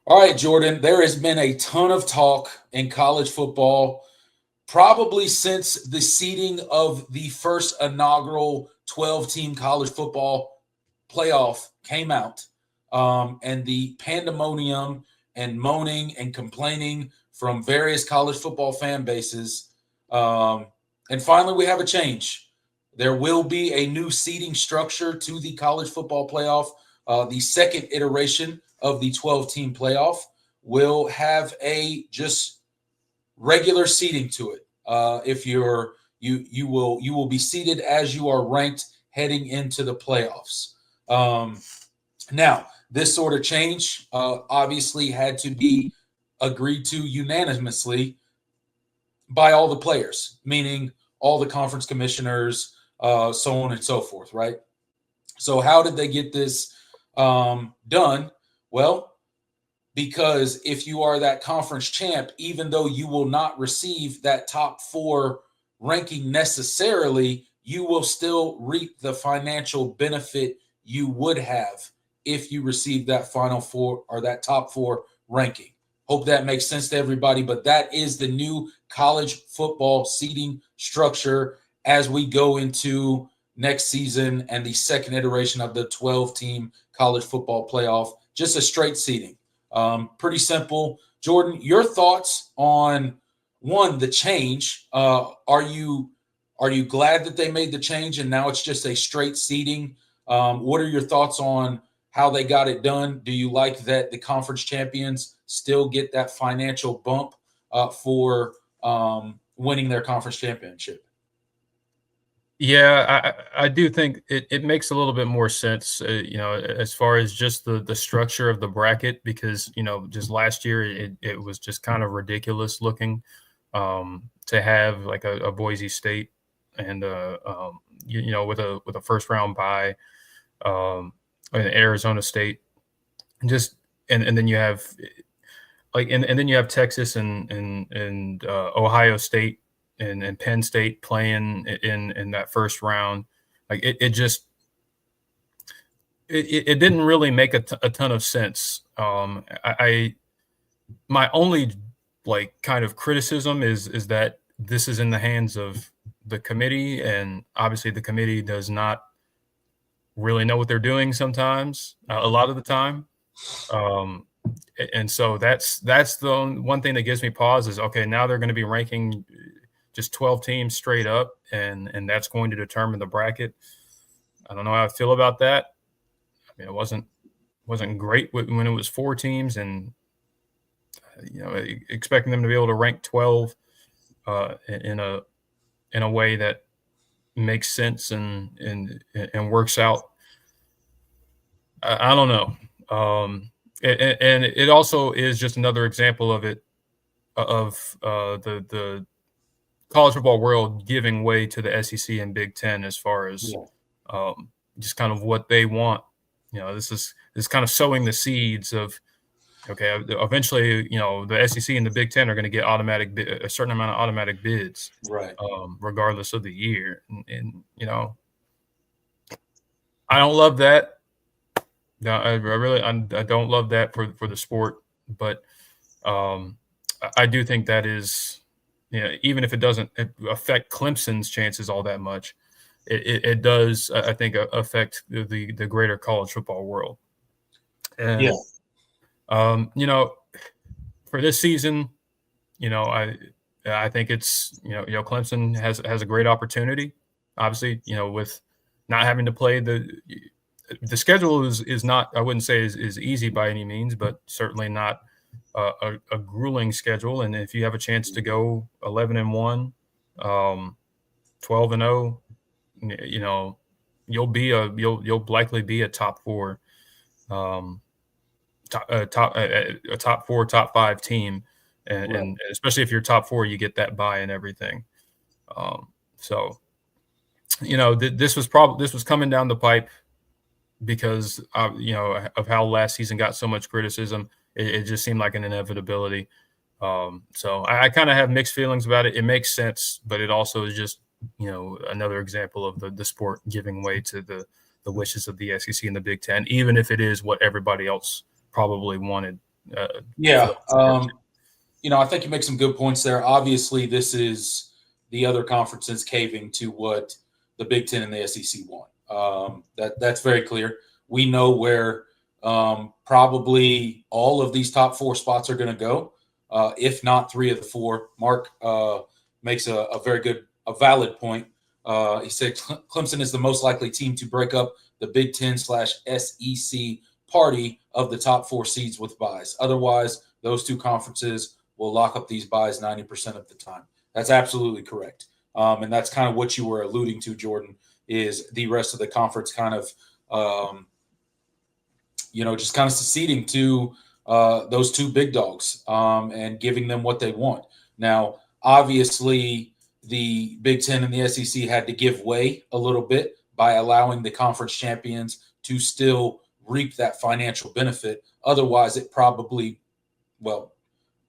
All right, Jordan, there has been a ton of talk in college football, probably since the seeding of the first inaugural 12-team college football playoff came out, and the pandemonium and moaning and complaining from various college football fan bases. And finally, we have a change. There will be a new seeding structure to the college football playoff. The second iteration of the 12-team playoff will have a just regular seeding to it. If you will be seated as you are ranked heading into the playoffs. Now, this sort of change obviously had to be agreed to unanimously by all the players, meaning all the conference commissioners, so on and so forth, right? So how did they get this done? Well, because if you are that conference champ, even though you will not receive that top 4 ranking necessarily, you will still reap the financial benefit you would have if you receive that final 4 or that top 4 ranking. Hope that makes sense to everybody, but that is the new college football seeding structure as we go into next season and the second iteration of the 12-team college football playoff. Just a straight seeding. Pretty simple. Jordan, your thoughts on, one, the change. Are you glad that they made the change and now it's just a straight seeding? What are your thoughts on how they got it done? Do you like that the conference champions still get that financial bump for winning their conference championship? Yeah, I do think it makes a little bit more sense, as far as just the structure of the bracket, because, just last year it was just kind of ridiculous looking to have like a Boise State and with a first round bye, an Arizona State, and then you have and then you have Texas and Ohio State and Penn State playing in that first round. Like it didn't really make a ton of sense. My only kind of criticism is that this is in the hands of the committee, and obviously the committee does not really know what they're doing sometimes, a lot of the time. And so that's the one thing that gives me pause is, okay, now they're going to be ranking just 12 teams straight up, and that's going to determine the bracket. I don't know how I feel about that. I mean, it wasn't great when it was 4 teams, and expecting them to be able to rank 12 in a way that makes sense and works out. I don't know. And it also is just another example of the college football world giving way to the SEC and Big Ten as far as just kind of what they want. This is kind of sowing the seeds of, okay, eventually, the SEC and the Big Ten are going to get a certain amount of automatic bids, right? Regardless of the year, and I don't love that. No, I don't love that for the sport, but I do think that is, even if it doesn't affect Clemson's chances all that much, it does, I think, affect the greater college football world. And, for this season, I think it's, Clemson has a great opportunity, obviously, with not having to play the schedule is not, I wouldn't say is easy by any means, but certainly not a grueling schedule. And if you have a chance to go 11-1, 12-0, you'll likely be a top 4, top 5 team, and especially if you're top 4, you get that bye and everything. So this was coming down the pipe because of how last season got so much criticism. It just seemed like an inevitability. So I kind of have mixed feelings about it. It makes sense, but it also is just another example of the sport giving way to the wishes of the SEC and the Big Ten, even if it is what everybody else probably wanted For Yeah. the most part. I think you make some good points there. Obviously, this is the other conferences caving to what the Big Ten and the SEC want. That's very clear. We know where probably all of these top four spots are going to go, if not three of the four. Mark makes a very good, a valid point. He said Clemson is the most likely team to break up the Big Ten/SEC party of the top four seeds with buys. Otherwise, those two conferences will lock up these buys 90% of the time. That's absolutely correct. And that's kind of what you were alluding to, Jordan, is the rest of the conference kind of, just kind of seceding to those two big dogs and giving them what they want. Now, obviously, the Big Ten and the SEC had to give way a little bit by allowing the conference champions to still reap that financial benefit. Otherwise, it probably,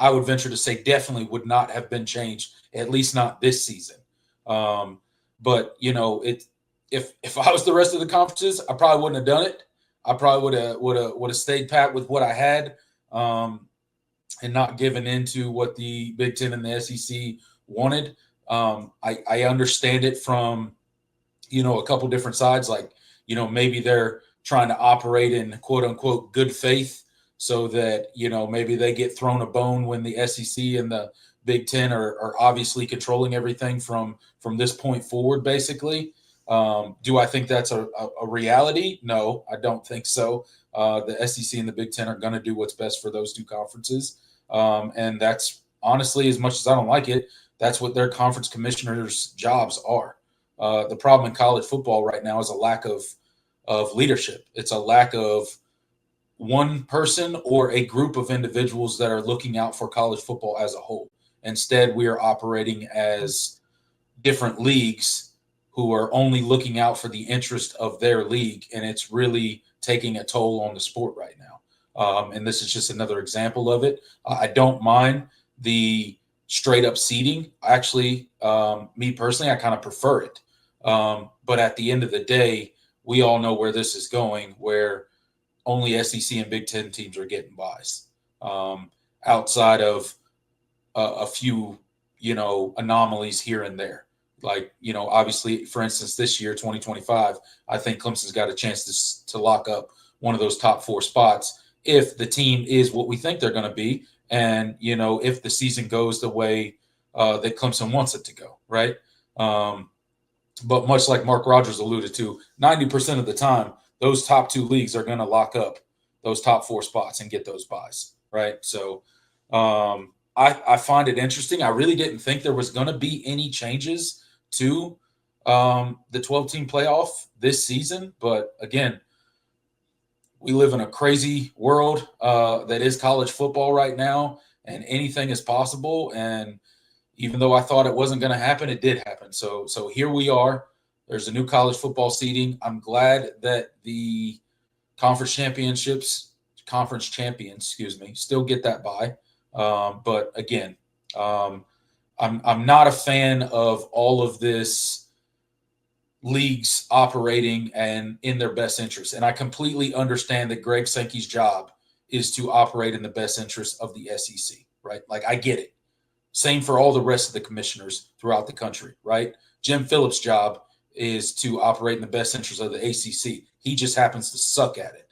I would venture to say definitely would not have been changed, at least not this season. But if I was the rest of the conferences, I probably wouldn't have done it. I probably would have stayed pat with what I had, and not given into what the Big Ten and the SEC wanted. I understand it from a couple different sides. Like maybe they're trying to operate in quote unquote good faith, so that maybe they get thrown a bone when the SEC and the Big Ten are obviously controlling everything from this point forward, basically. Do I think that's a reality? No, I don't think so. The SEC and the Big Ten are going to do what's best for those two conferences. And that's honestly, as much as I don't like it, that's what their conference commissioners' jobs are. The problem in college football right now is a lack of leadership. It's a lack of one person or a group of individuals that are looking out for college football as a whole. Instead, we are operating as different leagues who are only looking out for the interest of their league, and it's really taking a toll on the sport right now. And this is just another example of it. I don't mind the straight up seeding. Actually, me personally, I kind of prefer it. But at the end of the day, we all know where this is going, where only SEC and Big Ten teams are getting buys, outside of a few, anomalies here and there. Like, obviously, for instance, this year, 2025, I think Clemson's got a chance to lock up one of those top four spots if the team is what we think they're going to be, and, if the season goes the way that Clemson wants it to go, right? But much like Mark Rogers alluded to, 90% of the time, those top two leagues are going to lock up those top four spots and get those buys, right? So I find it interesting. I really didn't think there was going to be any changes to the 12-team playoff this season. But again, we live in a crazy world that is college football right now, and anything is possible. And even though I thought it wasn't going to happen, it did happen. So here we are. There's a new college football seeding. I'm glad that the conference champions, still get that bye. But again, I'm not a fan of all of this leagues operating and in their best interest. And I completely understand that Greg Sankey's job is to operate in the best interest of the SEC, right? Like, I get it. Same for all the rest of the commissioners throughout the country, right? Jim Phillips' job is to operate in the best interest of the ACC. He just happens to suck at it.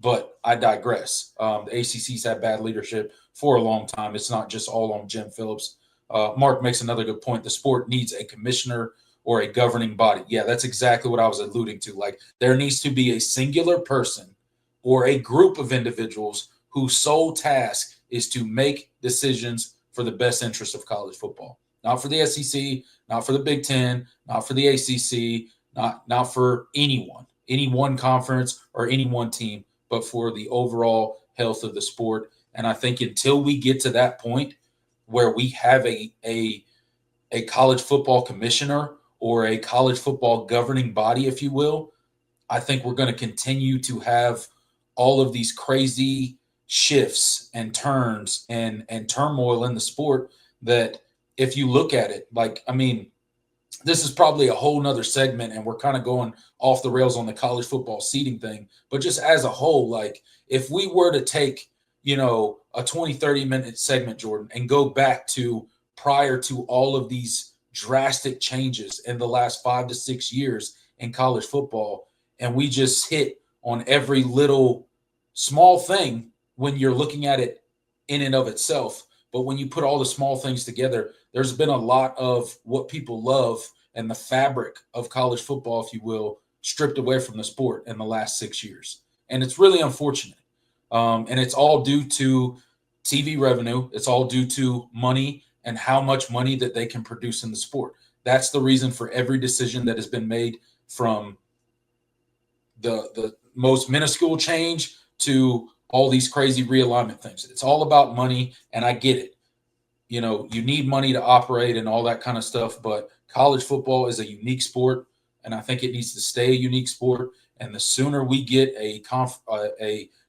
But I digress. The ACC's had bad leadership for a long time. It's not just all on Jim Phillips. Mark makes another good point. The sport needs a commissioner or a governing body. Yeah, that's exactly what I was alluding to. Like, there needs to be a singular person or a group of individuals whose sole task is to make decisions for the best interest of college football. Not for the SEC, not for the Big Ten, not for the ACC, not for anyone, any one conference or any one team, but for the overall health of the sport. And I think until we get to that point where we have a college football commissioner or a college football governing body, if you will, I think we're going to continue to have all of these crazy shifts and turns and turmoil in the sport that, if you look at it, like, I mean, this is probably a whole nother segment and we're kind of going off the rails on the college football seeding thing, but just as a whole, like, if we were to take a 20, 30-minute segment, Jordan, and go back to prior to all of these drastic changes in the last 5 to 6 years in college football, and we just hit on every little small thing when you're looking at it in and of itself. But when you put all the small things together, there's been a lot of what people love and the fabric of college football, if you will, stripped away from the sport in the last 6 years. And it's really unfortunate. And it's all due to TV revenue. It's all due to money and how much money that they can produce in the sport. That's the reason for every decision that has been made, from the most minuscule change to all these crazy realignment things. It's all about money, and I get it. You need money to operate and all that kind of stuff, but college football is a unique sport, and I think it needs to stay a unique sport. And the sooner we get a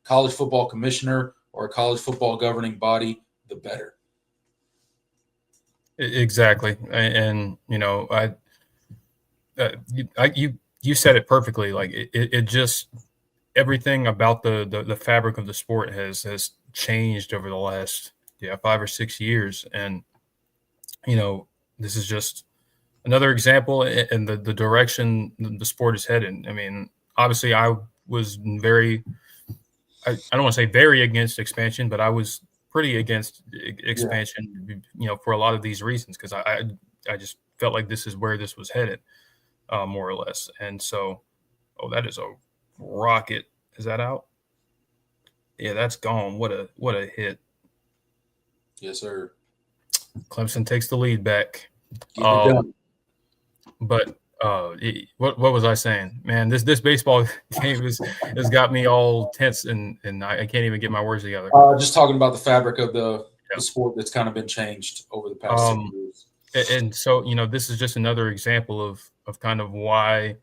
college football commissioner or a college football governing body, the better. Exactly. And you said it perfectly. Like it just, everything about the fabric of the sport has changed over the last 5 or 6 years. And this is just another example in the direction the sport is headed. I mean, obviously I was I don't want to say very against expansion, but I was pretty against expansion, for a lot of these reasons, because I just felt like this is where this was headed, more or less. And so, that is a rocket. Is that out? Yeah, that's gone. What a hit. Yes, sir. Clemson takes the lead back. Get it done. But what was I saying? Man, this baseball game has got me all tense, and I can't even get my words together. Just talking about the fabric of the sport that's kind of been changed over the past 6 years. And so, this is just another example of kind of why,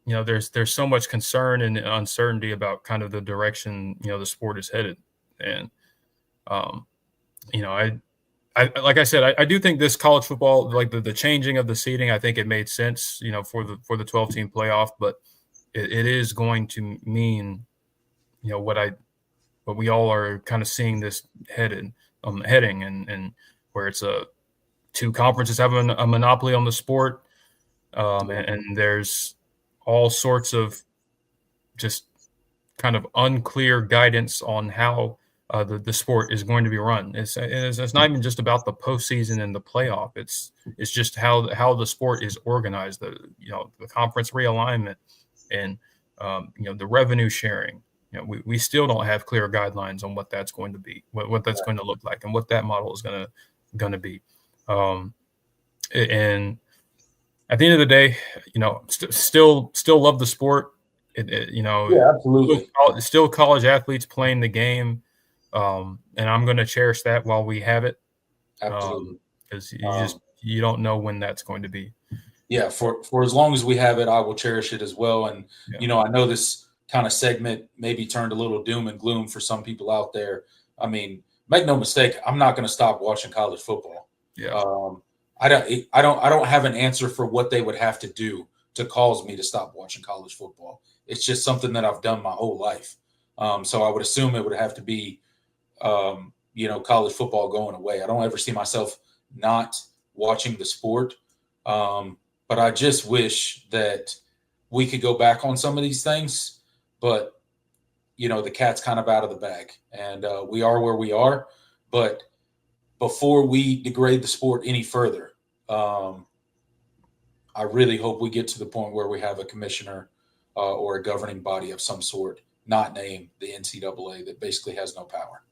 there's so much concern and uncertainty about kind of the direction, the sport is headed. And, I like I said, I do think this college football, like the changing of the seeding, I think it made sense, for the 12-team playoff, but it is going to mean, what we all are kind of seeing this heading, and where it's two conferences have a monopoly on the sport, and there's all sorts of just kind of unclear guidance on how the sport is going to be run. It's not even just about the postseason and the playoff. It's just how the sport is organized. The conference realignment and the revenue sharing. We still don't have clear guidelines on what that's going to be, what that's going to look like, and what that model is going to be. And at the end of the day, still love the sport. Yeah, absolutely. Still college athletes playing the game. And I'm going to cherish that while we have it. Absolutely. Because you don't know when that's going to be. Yeah, for as long as we have it, I will cherish it as well. And, I know this kind of segment maybe turned a little doom and gloom for some people out there. I mean, make no mistake, I'm not going to stop watching college football. Yeah. I don't have an answer for what they would have to do to cause me to stop watching college football. It's just something that I've done my whole life. So I would assume it would have to be, college football going away. I don't ever see myself not watching the sport. But I just wish that we could go back on some of these things, but the cat's kind of out of the bag, and we are where we are. But before we degrade the sport any further, I really hope we get to the point where we have a commissioner or a governing body of some sort, not named the NCAA, that basically has no power.